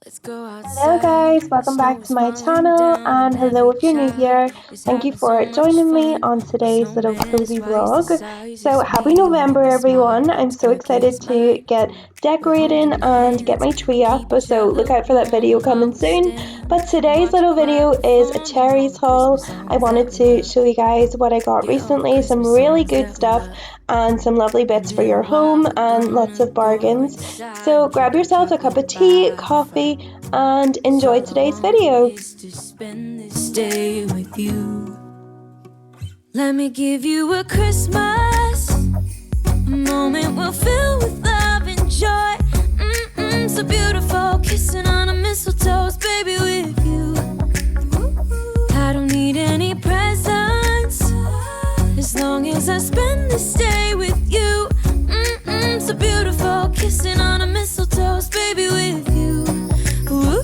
Hello guys, welcome back to my channel, and hello if you're new here. Thank you for joining me on today's little cozy vlog. So happy November everyone. I'm so excited to get decorating and get my tree up, so look out for that video coming soon. But today's little video is a Cherryz haul. I wanted to show you guys what I got recently, some really good stuff and some lovely bits for your home and lots of bargains. So grab yourself a cup of tea, coffee, and enjoy today's video. Let me give you a Christmas, a moment we'll fill with love and joy. So beautiful, kissing on a mistletoe, baby, with you. I don't need any presents, as long as I spend this day with you. So beautiful, kissing on a mistletoe, baby, with you. Ooh.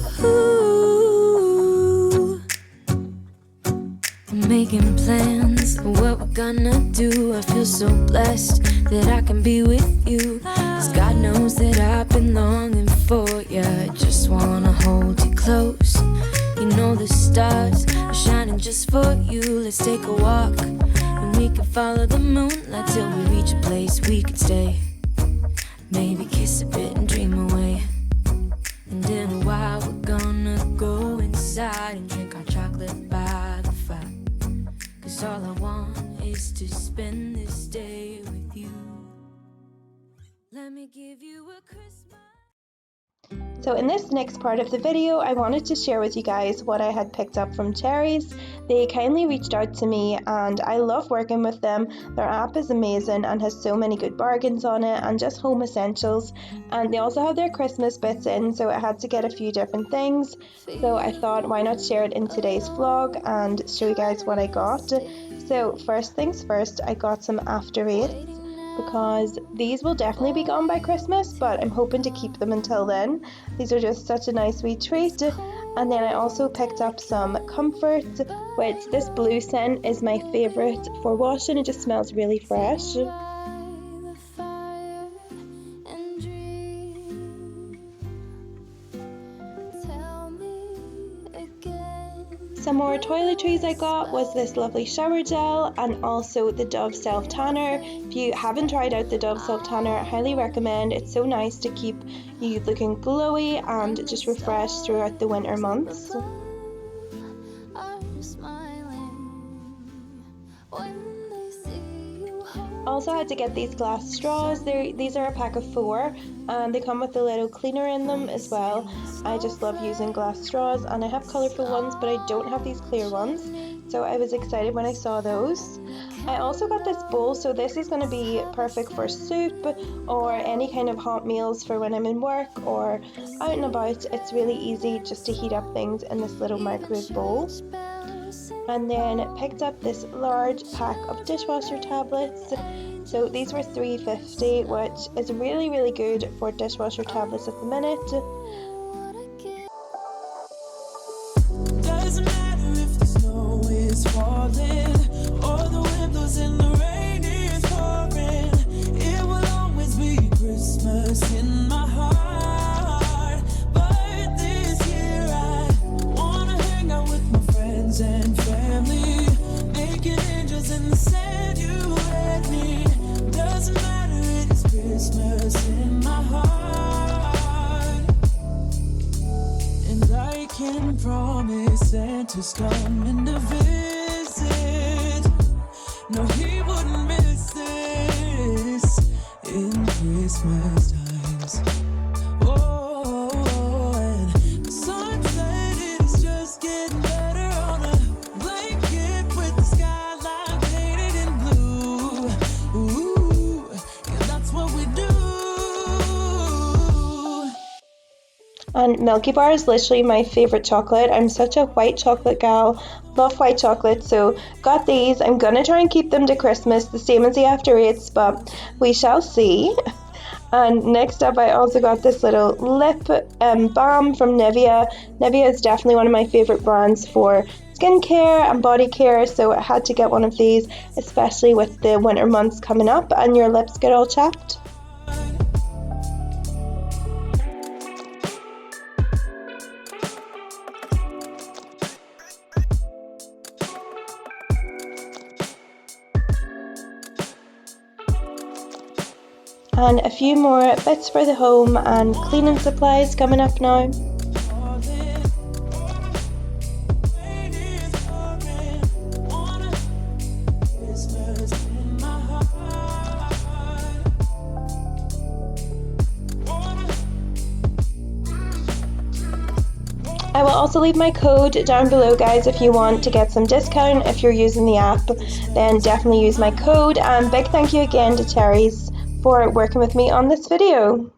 I'm making plans for what we're gonna do. I feel so blessed that I can be with you, 'cause God knows that I've been longing for you. I just wanna hold you close. You know the stars are shining just for you. Let's take a walk, and we can follow the moonlight till we reach a place we can stay. Maybe kiss a bit and dream away. And in a while we're gonna go inside and drink our chocolate by the fire, 'cause all I want is to spend this day with you. Let me give you a Christmas. So in this next part of the video, I wanted to share with you guys what I had picked up from Cherryz. They kindly reached out to me and I love working with them. Their app is amazing and has so many good bargains on it and just home essentials. And they also have their Christmas bits in, so I had to get a few different things. So I thought, why not share it in today's vlog and show you guys what I got. So first things first, I got some After Eights, because these will definitely be gone by Christmas, but I'm hoping to keep them until then. These are just such a nice wee treat. And then I also picked up some Comfort, which this blue scent is my favourite for washing. It just smells really fresh. Some more toiletries I got was this lovely shower gel and also the Dove Self Tanner. If you haven't tried out the Dove Self Tanner, I highly recommend. It's so nice to keep you looking glowy and just refreshed throughout the winter months. Also had to get these glass straws. These are a pack of 4 and they come with a little cleaner in them as well. I just love using glass straws, and I have colourful ones but I don't have these clear ones, so I was excited when I saw those. I also got this bowl, so this is going to be perfect for soup or any kind of hot meals for when I'm in work or out and about. It's really easy just to heat up things in this little microwave bowl. And then picked up this large pack of dishwasher tablets. So these were $3.50, which is really good for dishwasher tablets at the minute. Doesn't matter if the snow is falling or the wind blows and the rain is pouring, it will always be Christmas in my heart. But this year I wanna hang out with my friends and family, making angels in the sand, you and me. Doesn't matter, it is Christmas in my heart. And I can promise Santa's coming to visit. No, he wouldn't miss this in Christmas times. Oh, and the sunset is just getting better on a blanket with the skyline painted in blue. Ooh, yeah, that's what we do. And Milky Bar is literally my favourite chocolate. I'm such a white chocolate gal, love white chocolate, so got these. I'm gonna try and keep them to Christmas, the same as the After Eights, but we shall see. And next up I also got this little lip balm from Nivea. Nivea is definitely one of my favourite brands for skincare and body care, so I had to get one of these, especially with the winter months coming up and your lips get all chapped. and a few more bits for the home and cleaning supplies coming up now. I will also leave my code down below, guys, if you want to get some discount. If you're using the app, then definitely use my code. And big thank you again to Cherryz for working with me on this video.